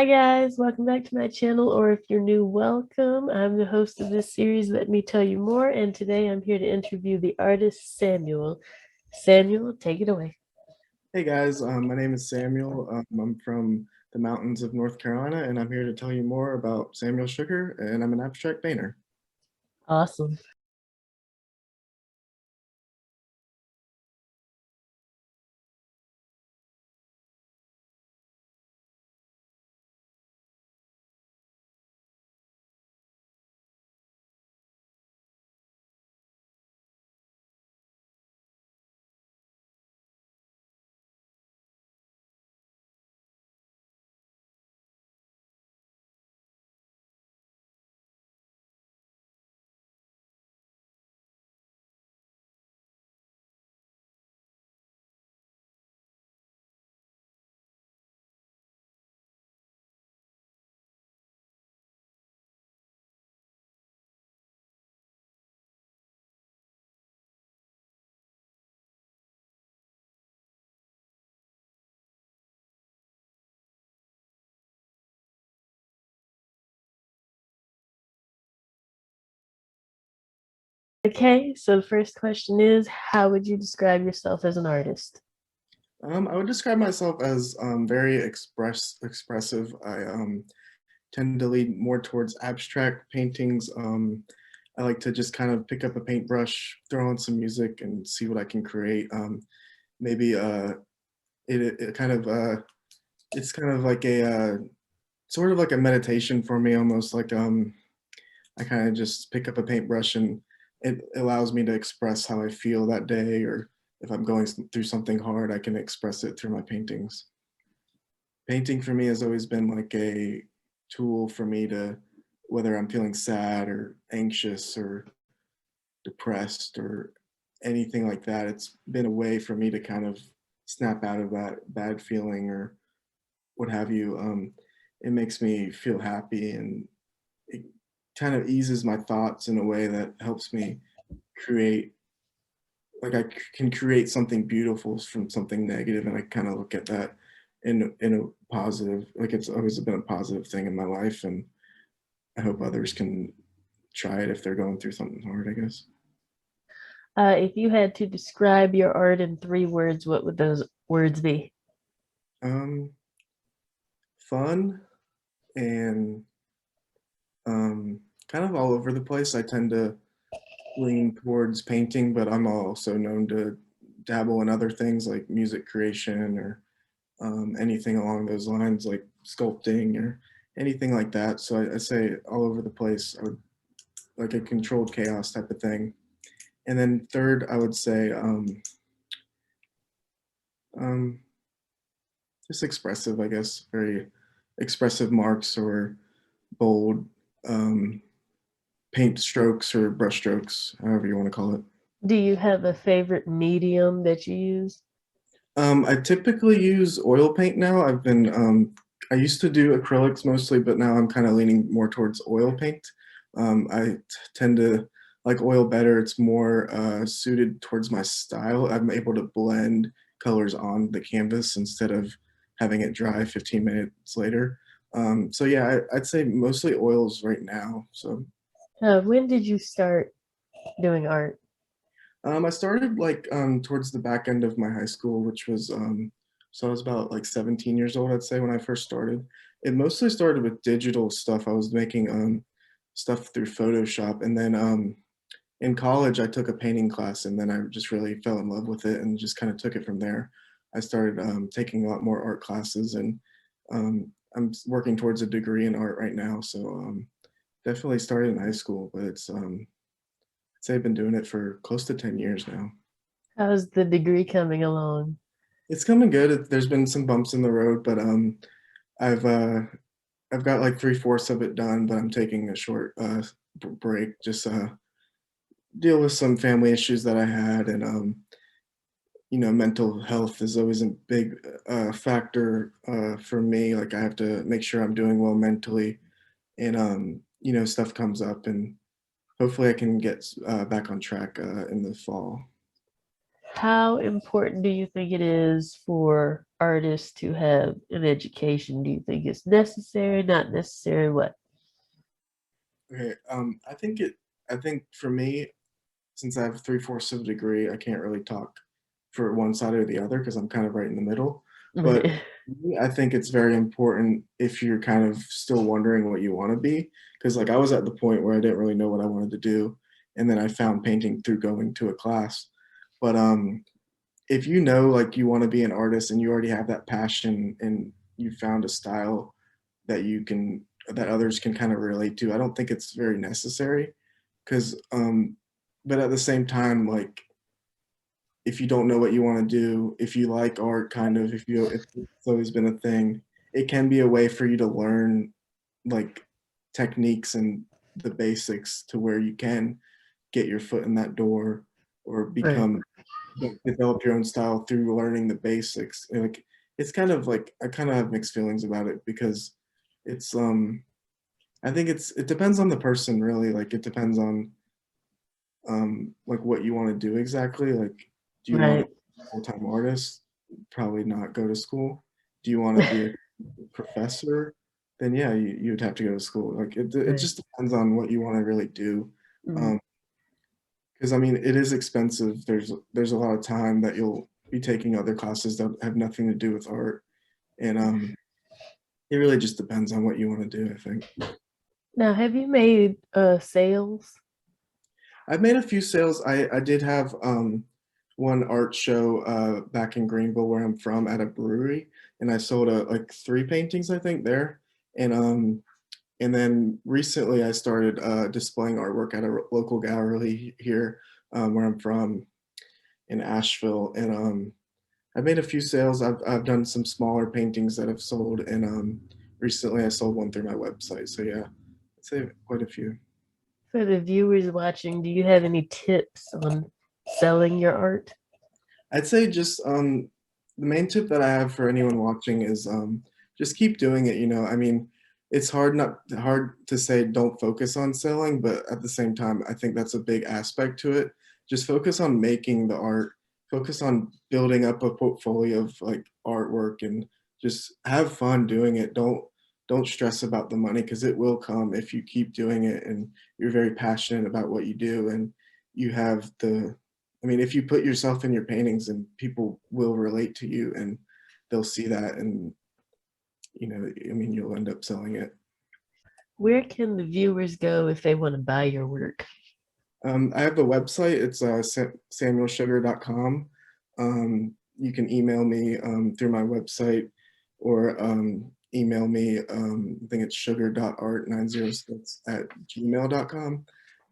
Hi guys, welcome back to my channel, or if you're new, welcome. I'm the host of this series, Let Me Tell You More, and today I'm here to interview the artist Samuel. Samuel, take it away. Hey guys, my name is Samuel. I'm from the mountains of North Carolina, and I'm here to tell you more about Samuel Sugar, and I'm an abstract painter. Awesome. Okay, so the first question is, how would you describe yourself as an artist? I would describe myself as very expressive. I tend to lean more towards abstract paintings. I like to just kind of pick up a paintbrush, throw on some music, and see what I can create. Maybe it kind of it's kind of like a sort of like a meditation for me, almost like I kind of just pick up a paintbrush and it allows me to express how I feel that day, or if I'm going through something hard, I can express it through my paintings. Painting for me has always been like a tool for me to, whether I'm feeling sad or anxious or depressed or anything like that, it's been a way for me to kind of snap out of that bad feeling or what have you. It makes me feel happy and it kind of eases my thoughts in a way that helps me create, like can create something beautiful from something negative, and I kind of look at that in a positive, like it's always been a positive thing in my life, and I hope others can try it if they're going through something hard, I guess. If you had to describe your art in 3 words, what would those words be? um Fun and kind of all over the place. I tend to lean towards painting, but I'm also known to dabble in other things like music creation or anything along those lines, like sculpting or anything like that. So I say all over the place. I would like a controlled chaos type of thing. And then third, I would say um, just expressive, I guess, very expressive marks or bold um, paint strokes or brush strokes, however you want to call it. Do you have a favorite medium that you use? I typically use oil paint now. I used to do acrylics mostly, but now I'm kind of leaning more towards oil paint. I tend to like oil better. It's more suited towards my style. I'm able to blend colors on the canvas instead of having it dry 15 minutes later. So yeah, I'd say mostly oils right now. So When did you start doing art? I started like towards the back end of my high school, which was so I was about like 17 years old, I'd say, when I first started. It mostly started with digital stuff. I was making stuff through Photoshop, and then in college I took a painting class, and then I just really fell in love with it and just kind of took it from there. I started taking a lot more art classes, and I'm working towards a degree in art right now. So definitely started in high school, but it's I'd say I've been doing it for close to 10 years now. How's the degree coming along? It's coming good. There's been some bumps in the road, but I've uh, I've got like 3/4 of it done, but I'm taking a short break, just deal with some family issues that I had, and mental health is always a big factor for me. Like I have to make sure I'm doing well mentally, and stuff comes up, and hopefully I can get back on track in the fall. How important do you think it is for artists to have an education? Do you think it's necessary, not necessary? What? Okay, I think for me, since I have three-fourths of a degree, I can't really talk for one side or the other because I'm kind of right in the middle. But Right. me, I think it's very important if you're kind of still wondering what you want to be. Because like I was at the point where I didn't really know what I wanted to do, and then I found painting through going to a class. But if you know like you want to be an artist and you already have that passion and you found a style that you can that others can kind of relate to, I don't think it's very necessary. Because but at the same time, like if you don't know what you want to do, if you like art, kind of, if it's always been a thing, it can be a way for you to learn like techniques and the basics to where you can get your foot in that door or Right. become develop your own style through learning the basics. And like it's kind of like I kind of have mixed feelings about it because it's I think it depends on the person really. Like it depends on like what you want to do exactly. Like do you want to Right. be a full-time artist? Probably not go to school. Do you want to be a professor? Then yeah, you'd have to go to school. Like it Right. just depends on what you want to really do. Mm. Um, because I mean it is expensive. There's a lot of time that you'll be taking other classes that have nothing to do with art, and it really just depends on what you want to do. I think Now, have you made sales? I've made a few sales. I did have one art show back in Greenville where I'm from at a brewery, and I sold like three paintings I think there, and then recently I started displaying artwork at a local gallery here where I'm from in Asheville, and I've made a few sales. I've done some smaller paintings that have sold, and recently I sold one through my website. So yeah, I'd say quite a few. For the viewers watching, do you have any tips on selling your art? I'd say just the main tip that I have for anyone watching is just keep doing it. You know, I mean, it's hard to say don't focus on selling, but at the same time, I think that's a big aspect to it. Just focus on making the art, focus on building up a portfolio of like artwork, and just have fun doing it. Don't stress about the money because it will come if you keep doing it and you're very passionate about what you do and you have the I mean, if you put yourself in your paintings and people will relate to you and they'll see that and I mean, you'll end up selling it. Where can the viewers go if they want to buy your work? I have a website. It's samuelsugar.com. You can email me through my website or email me. I think it's sugar.art906 at gmail.com.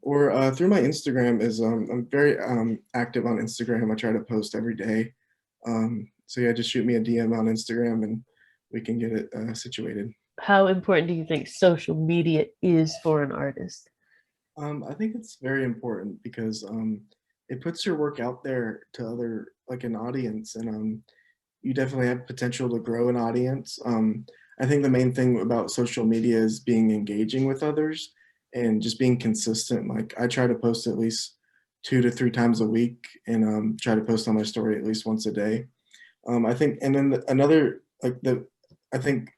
Or through my Instagram is I'm very active on Instagram. I try to post every day. So yeah, just shoot me a DM on Instagram and we can get it situated. How important do you think social media is for an artist? I think it's very important because it puts your work out there to like an audience, and you definitely have potential to grow an audience. I think the main thing about social media is being engaging with others and just being consistent. Like I try to post at least 2 to 3 times a week, and try to post on my story at least once a day. I think, and then another like the I think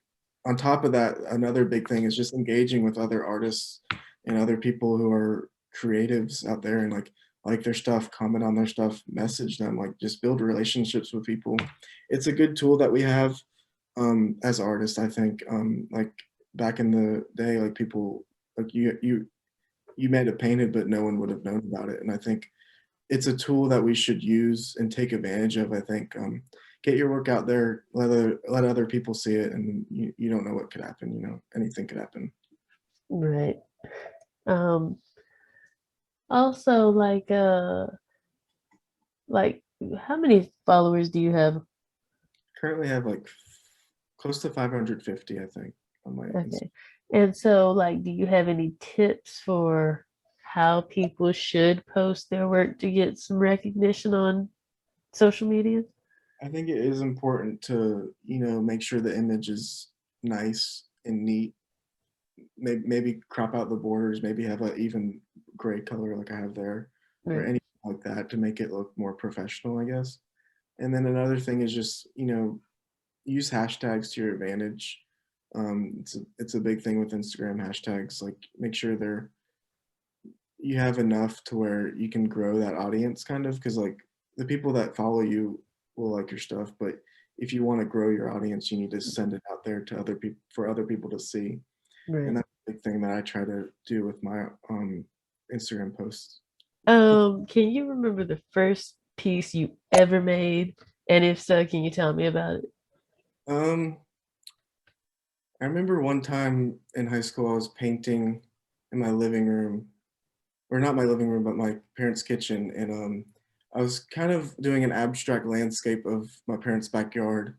on top of that, another big thing is just engaging with other artists and other people who are creatives out there and like their stuff, comment on their stuff, message them, like just build relationships with people. It's a good tool that we have as artists. I think like back in the day, like people like you might have painted, but no one would have known about it. And I think it's a tool that we should use and take advantage of. I think get your work out there, let other people see it, and you don't know what could happen. Anything could happen. Right. Um, Also, like how many followers do you have? Currently have like close to 550, I think, on my Instagram. Okay. And so, like, do you have any tips for how people should post their work to get some recognition on social media? I think it is important to make sure the image is nice and neat. Maybe crop out the borders, maybe have a even gray color like I have there, or Right. anything like that to make it look more professional, I guess. And then another thing is just use hashtags to your advantage. It's a big thing with Instagram hashtags. Like make sure you have enough to where you can grow that audience kind of, because like the people that follow you will like your stuff, but if you want to grow your audience, you need to send it out there to other people for other people to see. And Right. that's a big thing that I try to do with my Instagram posts. Can you remember the first piece you ever made? And if so, can you tell me about it? Um, I remember one time in high school I was painting in my living room, or not my living room, but my parents' kitchen, and I was kind of doing an abstract landscape of my parents' backyard,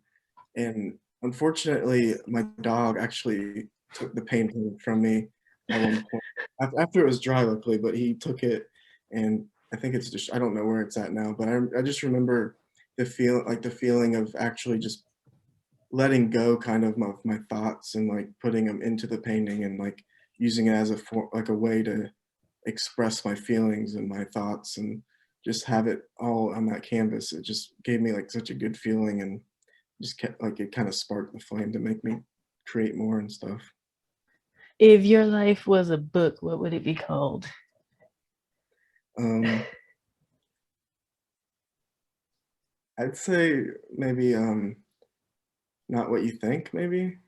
and unfortunately, my dog actually took the painting from me at one point. After it was dry, luckily, but he took it, and I think it's just I don't know where it's at now, but I just remember the feeling of actually just letting go kind of my thoughts and like putting them into the painting and like using it as like a way to express my feelings and my thoughts and just have it all on that canvas. It just gave me like such a good feeling and just kept like it kind of sparked the flame to make me create more and stuff. If your life was a book, what would it be called? Um, I'd say maybe not what you think. Maybe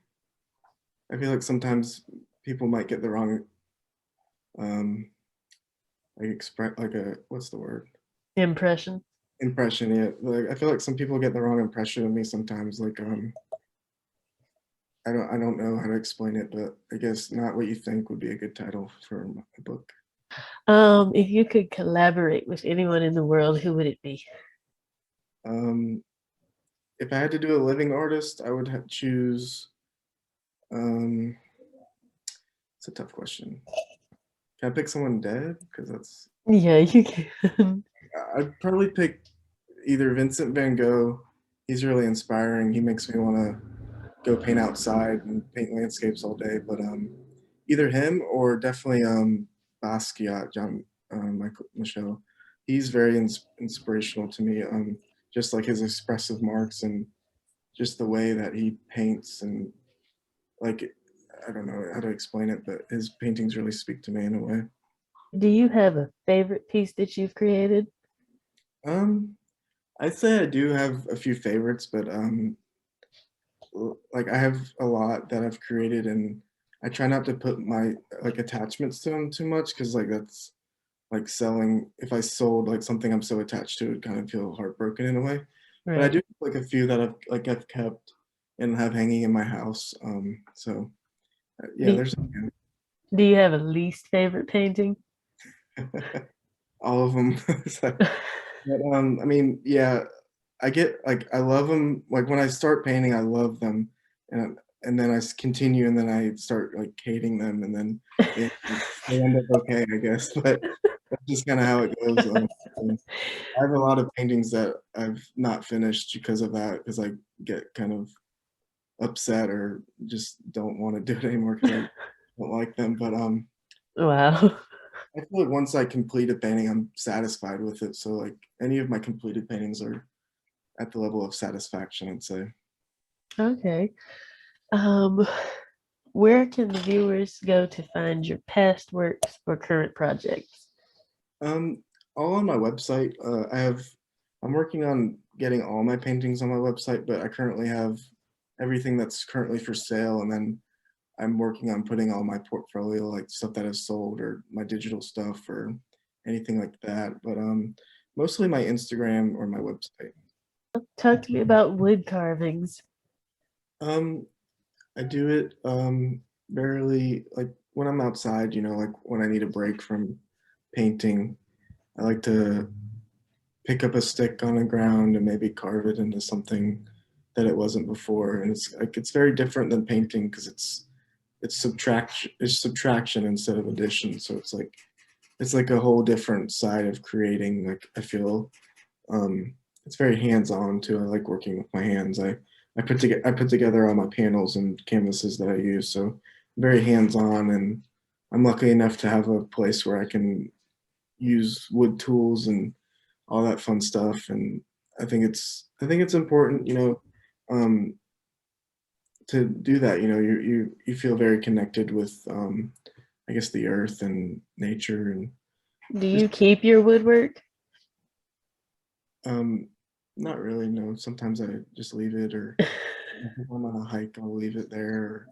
I feel like sometimes people might get the wrong um like express like a what's the word Impression. impression. Yeah, like I feel like some people get the wrong impression of me sometimes. Like I don't know how to explain it, but I guess not what you think would be a good title for my book. If you could collaborate with anyone in the world, who would it be? Um, if I had to do a living artist, I would choose. Um, it's a tough question. Can I pick someone dead? Because that's Yeah, you can. I'd probably pick either Vincent Van Gogh. He's really inspiring. He makes me want to go paint outside and paint landscapes all day. But either him or definitely Basquiat, John Michael Michel. He's very inspirational to me. Just like his expressive marks and just the way that he paints and like I don't know how to explain it, but his paintings really speak to me in a way. Do you have a favorite piece that you've created? Um, I'd say I do have a few favorites, but like I have a lot that I've created, and I try not to put my like attachments to them too much because like that's like selling. If I sold like something I'm so attached to, it kind of feel heartbroken in a way. But I do Right. have, like a few that I've kept and have hanging in my house. So yeah, Do, there's do you have a least favorite painting? all of them. So, but I mean, yeah, I get like I love them. Like when I start painting, I love them, and then continue, and then I start like hating them, and then they, they end up okay, I guess. But that's just kind of how it goes. And I have a lot of paintings that I've not finished because of that, because I get kind of upset or just don't want to do it anymore because I don't like them. But Wow. I feel like once I complete a painting, I'm satisfied with it. So like any of my completed paintings are at the level of satisfaction, I'd say. Okay. Um, where can the viewers go to find your past works or current projects? Um, all on my website. I'm working on getting all my paintings on my website, but I currently have everything that's currently for sale, and then I'm working on putting all my portfolio, like stuff that I've sold or my digital stuff or anything like that. But mostly my Instagram or my website. Talk to me about wood carvings. Um, I do it barely like when I'm outside, like when I need a break from painting. I like to pick up a stick on the ground and maybe carve it into something that it wasn't before. And it's very different than painting because it's subtraction instead of addition. So it's like a whole different side of creating. Like I feel it's very hands-on too. I like working with my hands. I put together all my panels and canvases that I use, so I'm very hands-on, and I'm lucky enough to have a place where I can use wood tools and all that fun stuff. And I think it's important, um, to do that, you know, you feel very connected with, I guess, the earth and nature, and Do just you keep your woodwork? um, not really. No, sometimes I just leave it, or if I'm on a hike, I'll leave it there. Or,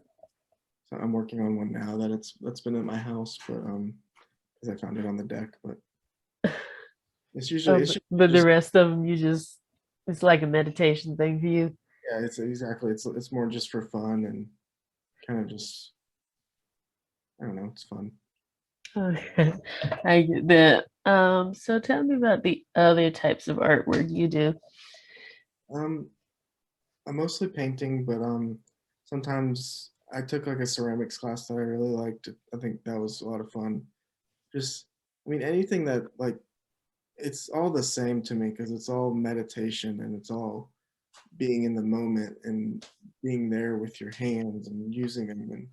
so I'm working on one now that's been at my house, but because I found it on the deck, but Oh, it's usually but the just, rest of them, it's like a meditation thing for you. yeah, it's exactly, it's more just for fun and kind of just, I don't know, it's fun. Okay, I get that. So tell me about the other types of artwork you do. Um, I'm mostly painting, but sometimes I took like a ceramics class that I really liked. I think that was a lot of fun. Just, I mean, anything that like, it's all the same to me because it's all meditation and it's all being in the moment and being there with your hands and using them and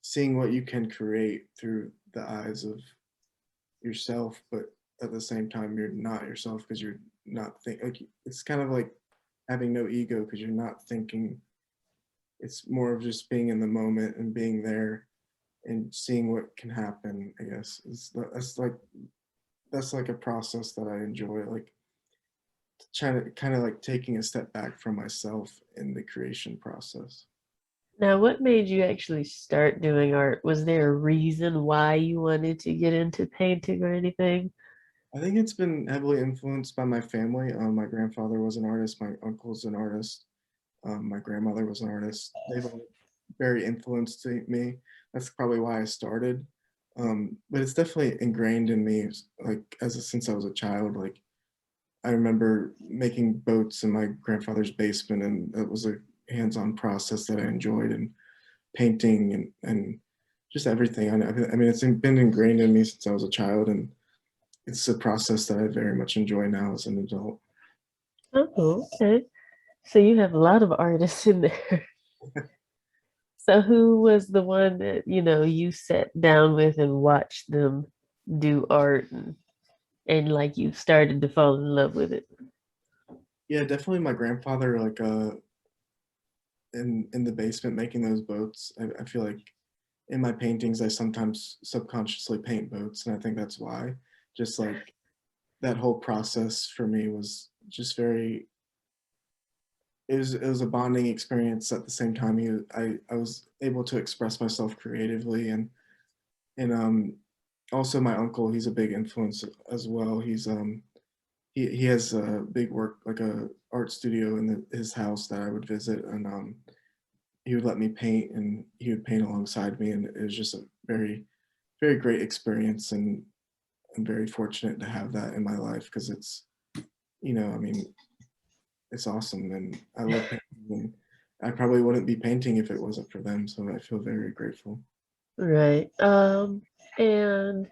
seeing what you can create through the eyes of yourself, but at the same time you're not yourself because you're not think like, it's kind of like having no ego because you're not thinking. It's more of just being in the moment and being there and seeing what can happen, I guess. That's like a process that I enjoy, like trying to kind of like taking a step back from myself in the creation process. Now, what made you actually start doing art? Was there a reason why you wanted to get into painting or anything? I think it's been heavily influenced by my family. My grandfather was an artist, my uncle's an artist, my grandmother was an artist. They've all very influenced me. That's probably why I started. But it's definitely ingrained in me, like since I was a child. Like I remember making boats in my grandfather's basement, and it was a hands-on process that I enjoyed, and painting and just everything. I mean, it's been ingrained in me since I was a child, and it's a process that I very much enjoy now as an adult. Oh, okay. So you have a lot of artists in there. So who was the one that, you sat down with and watched them do art and like you started to fall in love with it? Yeah, definitely my grandfather, like in the basement making those boats. I feel like in my paintings I sometimes subconsciously paint boats, and I think that's why. Just like that whole process for me was just very, it was a bonding experience. At the same time, I was able to express myself creatively, and also my uncle, he's a big influence as well. He has a big work, like a art studio in his house that I would visit, and he would let me paint and he would paint alongside me, and it was just a very great experience, and I'm very fortunate to have that in my life because it's, I mean, it's awesome, and I love painting, and I probably wouldn't be painting if it wasn't for them, so I feel very grateful. Right. And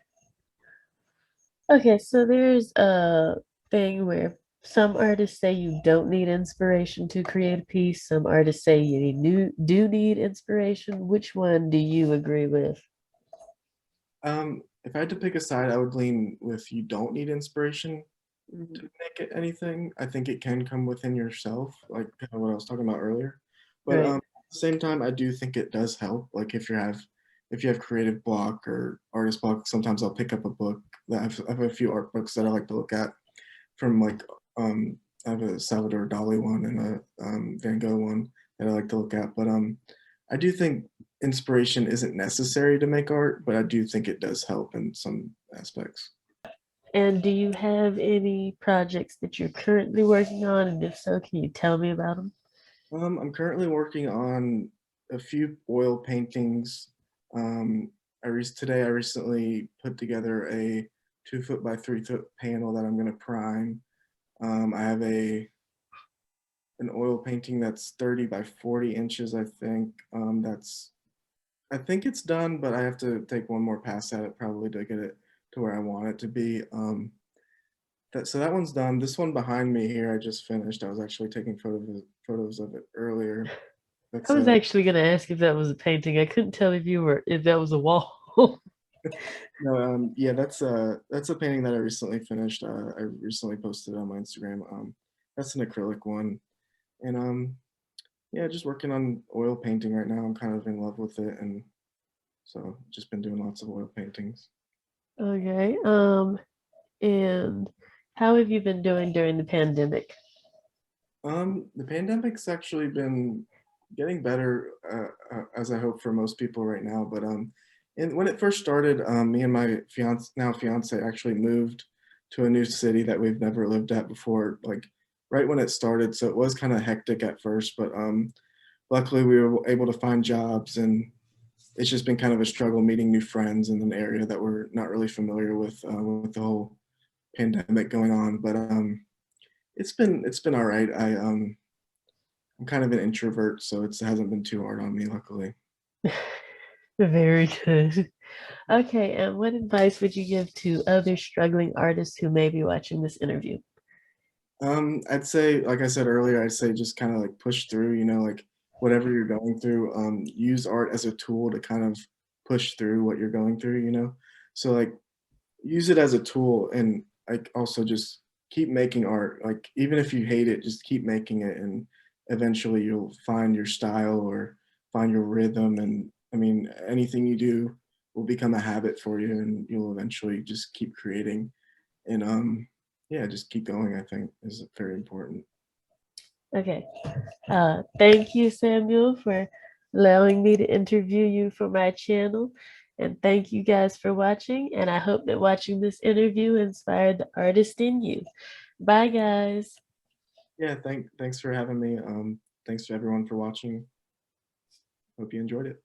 okay, so there's a thing where some artists say you don't need inspiration to create a piece. Some artists say do need inspiration. Which one do you agree with? If I had to pick a side, I would lean with you don't need inspiration to Mhm. make it anything. I think it can come within yourself, like kind of what I was talking about earlier. But Right. at the same time, I do think it does help. Like if you have creative block or artist block, sometimes I'll pick up a book I have a few art books that I like to look at from like I have a Salvador Dali one and a Van Gogh one that I like to look at. But I do think inspiration isn't necessary to make art, but I do think it does help in some aspects. And do you have any projects that you're currently working on? And if so, can you tell me about them? I'm currently working on a few oil paintings. Today I recently put together a 2 foot by 3 foot panel that I'm going to prime. I have a an oil painting that's 30 by 40 inches, I think. I think it's done, but I have to take one more pass at it probably to get it to where I want it to be. So that one's done. This one behind me here, I just finished. I was actually taking photos of it earlier. I That's was actually going to ask if that was a painting. I couldn't tell if that was a wall. no, yeah, that's a painting that I recently finished. I recently posted it on my Instagram. That's an acrylic one, and Yeah, just working on oil painting right now. I'm kind of in love with it, and so just been doing lots of oil paintings. Okay. And how have you been doing during the pandemic? The pandemic's actually been getting better, as I hope for most people right now. But and when it first started, me and my fiance actually moved to a new city that we've never lived at before, like right when it started. So it was kind of hectic at first, but luckily we were able to find jobs, and it's just been kind of a struggle meeting new friends in an area that we're not really familiar with the whole pandemic going on. But it's been all right. I'm kind of an introvert, so it hasn't been too hard on me, luckily. Very good. Okay, and what advice would you give to other struggling artists who may be watching this interview? I'd say, like I said earlier, I'd say just kind of like push through, like whatever you're going through, use art as a tool to kind of push through what you're going through. So like use it as a tool, and like also just keep making art. Like even if you hate it, just keep making it, and eventually you'll find your style or find your rhythm. And I mean, anything you do will become a habit for you, and you'll eventually just keep creating. And yeah, just keep going, I think is very important. Okay. Thank you, Samuel, for allowing me to interview you for my channel. And thank you guys for watching. And I hope that watching this interview inspired the artist in you. Bye, guys. Yeah, thanks for having me. Thanks to everyone for watching. Hope you enjoyed it.